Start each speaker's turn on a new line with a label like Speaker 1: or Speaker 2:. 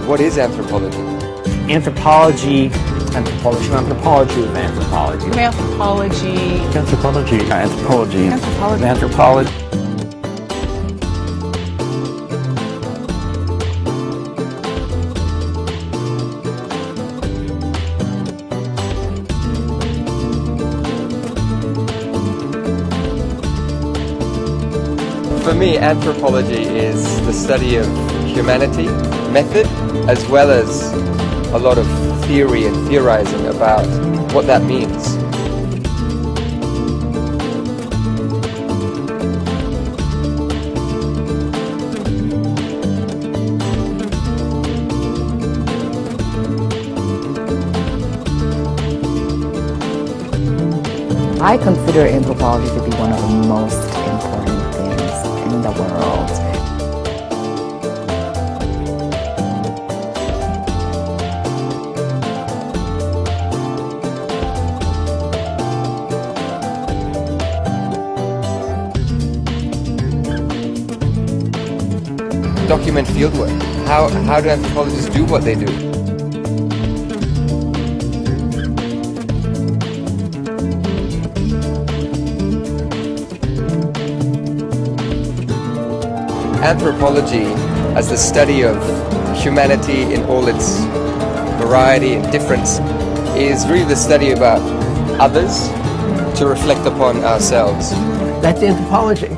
Speaker 1: What is anthropology?
Speaker 2: Anthropology.
Speaker 3: Anthropology. Anthropology. Anthropology.
Speaker 4: Anthropology.
Speaker 3: Anthropology. Anthropology.
Speaker 4: Anthropology.
Speaker 3: Anthropology.
Speaker 1: For me, anthropology is the study of humanity, method, as well as a lot of theory and theorizing about what that means.
Speaker 5: I consider anthropology to be one of the most important things in the world.
Speaker 1: Document fieldwork. How do anthropologists do what they do? Anthropology, as the study of humanity in all its variety and difference, is really the study about others to reflect upon ourselves.
Speaker 3: That's anthropology.